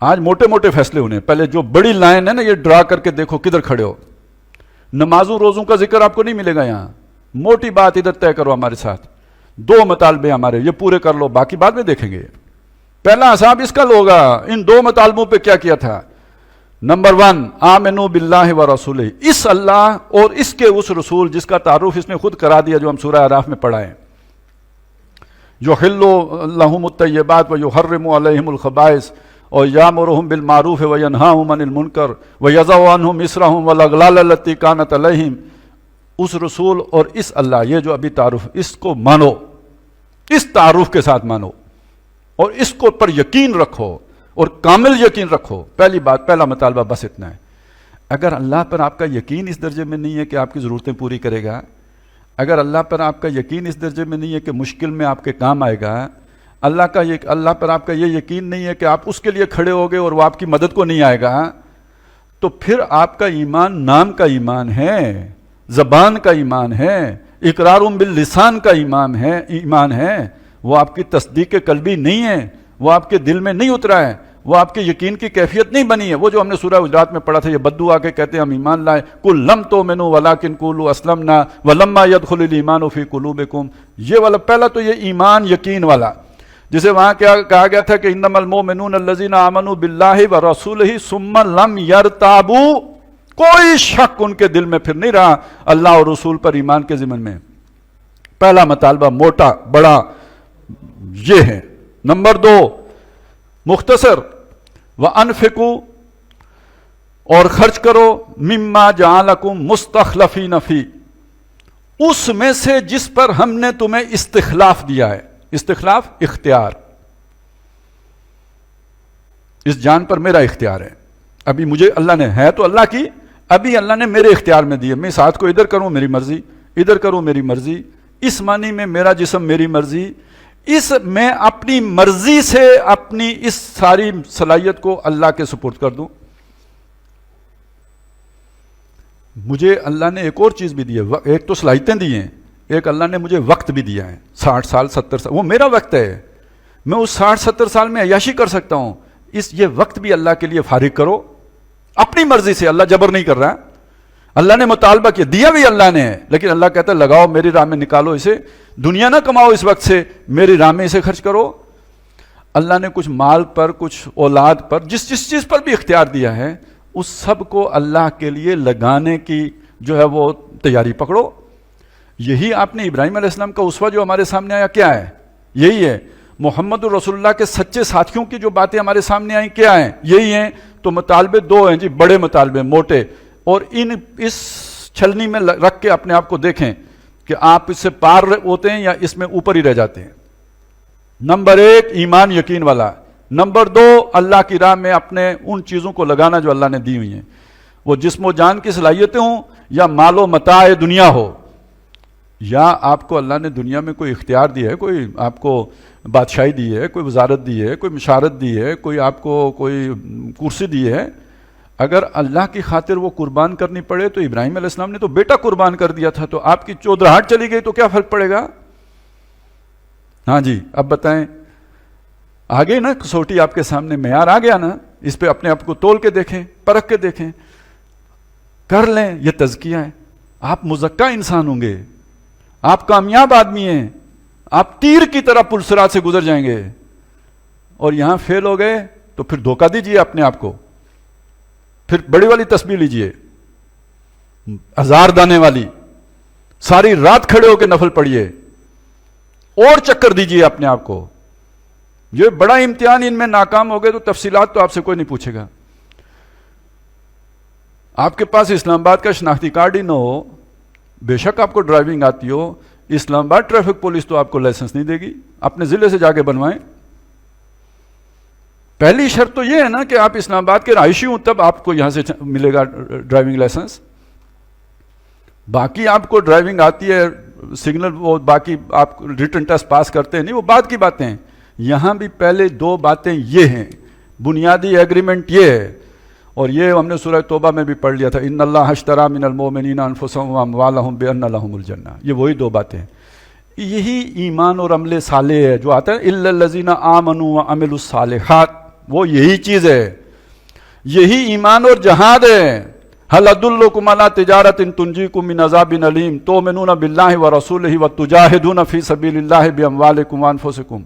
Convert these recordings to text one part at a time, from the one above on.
آج موٹے موٹے فیصلے ہونے ہیں، پہلے جو بڑی لائن ہے نا یہ ڈرا کر کے دیکھو کدھر کھڑے ہو. نمازوں روزوں کا ذکر آپ کو نہیں ملے گا یہاں. موٹی بات ادھر طے کرو ہمارے ساتھ. 2 مطالبے ہمارے یہ پورے کر لو، باقی بعد میں دیکھیں گے. پہلا حساب اس کا لوگا ان 2 مطالبوں پہ کیا کیا تھا. نمبر 1 آمنو باللہ و رسولہ، اس اللہ اور اس کے اس رسول جس کا تعارف اس نے خود کرا دیا جو ہم سورہ اعراف میں پڑھا ہے. یحلوا لهم الطیبات ویحرم علیہم الخبائث ویامرهم بالمعروف وینہاہم عن المنکر ویضع عنہم اصرہم والاغلال التی کانت علیہم. اس رسول اور اس اللہ، یہ جو ابھی تعارف، اس کو مانو، اس تعارف کے ساتھ مانو اور اس کو پر یقین رکھو اور کامل یقین رکھو. پہلی بات، پہلا مطالبہ بس اتنا ہے. اگر اللہ پر آپ کا یقین اس درجے میں نہیں ہے کہ آپ کی ضرورتیں پوری کرے گا، اگر اللہ پر آپ کا یقین اس درجے میں نہیں ہے کہ مشکل میں آپ کے کام آئے گا، اللہ پر آپ کا یہ یقین نہیں ہے کہ آپ اس کے لیے کھڑے ہوگے اور وہ آپ کی مدد کو نہیں آئے گا، تو پھر آپ کا ایمان نام کا ایمان ہے، زبان کا ایمان ہے، اقرار باللسان کا ایمان ہے. وہ آپ کی تصدیق قلبی نہیں ہے، وہ آپ کے دل میں نہیں اترا ہے، وہ آپ کے یقین کی کیفیت نہیں بنی ہے. وہ جو ہم نے سورہ حجرات میں پڑھا تھا، یہ بدو آ کے کہتے ہیں ہم ایمان لائے، قل لم تؤمنوا ولکن قولوا اسلمنا ولما يدخل الايمان في قلوبكم. یہ والا پہلا تو یہ ایمان یقین والا، جسے وہاں کیا کہا گیا تھا کہ انما المؤمنون الذين آمنوا بالله ورسوله ثم لم يرتابوا. کوئی شک ان کے دل میں پھر نہیں رہا اللہ اور رسول پر ایمان کے ضمن میں. پہلا مطالبہ موٹا بڑا یہ ہے. نمبر 2 مختصر، وَأَنفِقُوا، اور خرچ کرو، مِمَّا جَعَلَكُمْ مُسْتَخْلَفِينَ فِي، اس میں سے جس پر ہم نے تمہیں استخلاف دیا ہے. استخلاف اختیار، اس جان پر میرا اختیار ہے. ابھی مجھے اللہ نے، ہے تو اللہ کی، ابھی اللہ نے میرے اختیار میں دی ہے. میں اس ہاتھ کو ادھر کروں میری مرضی، ادھر کروں میری مرضی. اس معنی میں میرا جسم میری مرضی، اس میں اپنی مرضی سے اپنی اس ساری صلاحیت کو اللہ کے سپرد کر دوں. مجھے اللہ نے ایک اور چیز بھی دی ہے. ایک تو صلاحیتیں دی ہیں، ایک اللہ نے مجھے وقت بھی دیا ہے. 60 سال 70 سال وہ میرا وقت ہے. میں اس 60-70 سال میں عیاشی کر سکتا ہوں. یہ وقت بھی اللہ کے لیے فارغ کرو اپنی مرضی سے. اللہ جبر نہیں کر رہا. اللہ نے مطالبہ کیا، دیا بھی اللہ نے ہے، لیکن اللہ کہتا ہے لگاؤ میری راہ میں، نکالو اسے. دنیا نہ کماؤ اس وقت سے، میری راہ میں اسے خرچ کرو. اللہ نے کچھ مال پر، کچھ اولاد پر، جس چیز پر بھی اختیار دیا ہے، اس سب کو اللہ کے لیے لگانے کی جو ہے وہ تیاری پکڑو. یہی آپ نے ابراہیم علیہ السلام کا اسوہ جو ہمارے سامنے آیا کیا ہے؟ یہی ہے. محمد رسول اللہ کے سچے ساتھیوں کی جو باتیں ہمارے سامنے آئیں کیا ہیں؟ یہی ہیں. تو مطالبے 2 ہیں جی، بڑے مطالبے موٹے، اور اس چھلنی میں رکھ کے اپنے آپ کو دیکھیں کہ آپ اس سے پار ہوتے ہیں یا اس میں اوپر ہی رہ جاتے ہیں. نمبر 1 ایمان یقین والا. نمبر 2 اللہ کی راہ میں اپنے ان چیزوں کو لگانا جو اللہ نے دی ہوئی ہیں، وہ جسم و جان کی صلاحیتیں ہوں یا مال و متاع دنیا ہو. یا آپ کو اللہ نے دنیا میں کوئی اختیار دیا ہے، کوئی آپ کو بادشاہی دی ہے، کوئی وزارت دی ہے، کوئی مشارت دی ہے، کوئی آپ کو کوئی کرسی دی ہے. اگر اللہ کی خاطر وہ قربان کرنی پڑے تو ابراہیم علیہ السلام نے تو بیٹا قربان کر دیا تھا، تو آپ کی چودراہٹ چلی گئی تو کیا فرق پڑے گا؟ ہاں جی اب بتائیں. آگے نا کسوٹی آپ کے سامنے، معیار آ گیا نا. اس پہ اپنے آپ کو تول کے دیکھیں، پرکھ کے دیکھیں، کر لیں. یہ تزکیہ ہے. آپ مزکا انسان ہوں گے، آپ کامیاب آدمی ہیں، آپ تیر کی طرح پلسرات سے گزر جائیں گے. اور یہاں فیل ہو گئے تو پھر دھوکہ دیجئے اپنے آپ کو. پھر بڑی والی تسبیح لیجئے، 1000 دانے والی، ساری رات کھڑے ہو کے نفل پڑھیے، اور چکر دیجئے اپنے آپ کو. یہ بڑا امتحان، ان میں ناکام ہو گئے تو تفصیلات تو آپ سے کوئی نہیں پوچھے گا. آپ کے پاس اسلام آباد کا شناختی کارڈ ہی نہ ہو، بے شک آپ کو ڈرائیونگ آتی ہو، اسلام آباد ٹریفک پولیس تو آپ کو لائسنس نہیں دے گی. اپنے ضلع سے جا کے بنوائیں. پہلی شرط تو یہ ہے نا کہ آپ اسلام آباد کے رہائشی ہوں، تب آپ کو یہاں سے ملے گا ڈرائیونگ لائسنس. باقی آپ کو ڈرائیونگ آتی ہے، سگنل، وہ باقی آپ ریٹن ٹیسٹ پاس کرتے ہیں نہیں، وہ بعد کی باتیں ہیں. یہاں بھی پہلے 2 باتیں یہ ہیں، بنیادی ایگریمنٹ یہ ہے. اور یہ ہم نے سورہ توبہ میں بھی پڑھ لیا تھا، ان اللہ اشتری من المؤمنین انفسهم واموالهم بان لهم الجنہ. یہ وہی 2 باتیں ہیں. یہی ایمان اور عمل صالح ہے جو آتا ہے الا الذین آمنوا وعملوا الصالحات. وہ یہی چیز ہے، یہی ایمان اور جہاد ہے۔ هل ادلکم علی تجارۃ تنجیکم من عذاب علیم تؤمنون باللہ ورسولہ وتجاہدون فی سبیل اللہ باموالکم وانفسکم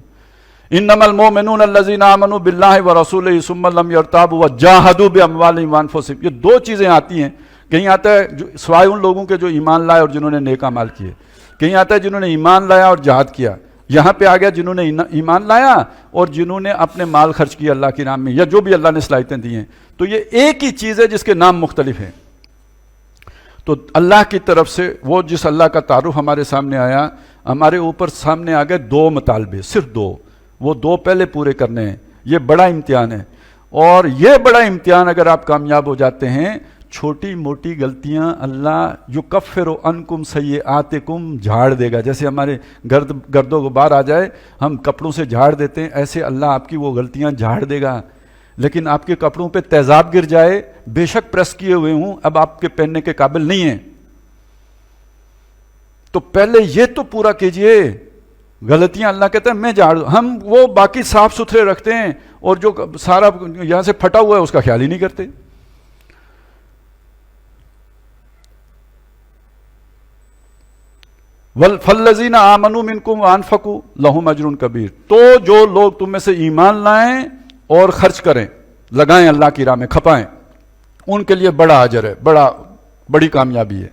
انما المؤمنون الذین آمنوا باللہ ورسولہ ثم لم یرتابوا وجاہدوا باموالہم وانفسہم۔ یہ دو چیزیں آتی ہیں، کہیں آتا ہے سوائے ان لوگوں کے جو ایمان لائے اور جنہوں نے نیک اعمال کیے، کہیں آتا ہے جنہوں نے ایمان لایا اور جہاد کیا، یہاں پہ آ گیا جنہوں نے ایمان لایا اور جنہوں نے اپنے مال خرچ کیا اللہ کے نام میں، یا جو بھی اللہ نے صلاحیتیں دی ہیں۔ تو یہ ایک ہی چیز ہے جس کے نام مختلف ہیں۔ تو اللہ کی طرف سے وہ جس اللہ کا تعارف ہمارے سامنے آیا، ہمارے اوپر سامنے آ گئے دو مطالبے، صرف دو، وہ دو پہلے پورے کرنے ہیں۔ یہ بڑا امتحان ہے، اور یہ بڑا امتحان اگر آپ کامیاب ہو جاتے ہیں، چھوٹی موٹی غلطیاں اللہ یکفر عنکم سیئاتکم جھاڑ دے گا۔ جیسے ہمارے گرد و غبار آ جائے ہم کپڑوں سے جھاڑ دیتے ہیں، ایسے اللہ آپ کی وہ غلطیاں جھاڑ دے گا۔ لیکن آپ کے کپڑوں پہ تیزاب گر جائے، بے شک پریس کیے ہوئے ہوں، اب آپ کے پہننے کے قابل نہیں ہیں، تو پہلے یہ تو پورا کیجئے۔ غلطیاں اللہ کہتا ہے میں جھاڑ، ہم وہ باقی صاف ستھرے رکھتے ہیں اور جو سارا یہاں سے پھٹا ہوا ہے اس کا خیال ہی نہیں کرتے۔ فالذین آمنوا منکم وانفقوا لہم اجر کبیر، تو جو لوگ تم میں سے ایمان لائیں اور خرچ کریں، لگائیں اللہ کی راہ میں، کھپائیں، ان کے لیے بڑا اجر ہے، بڑی کامیابی ہے۔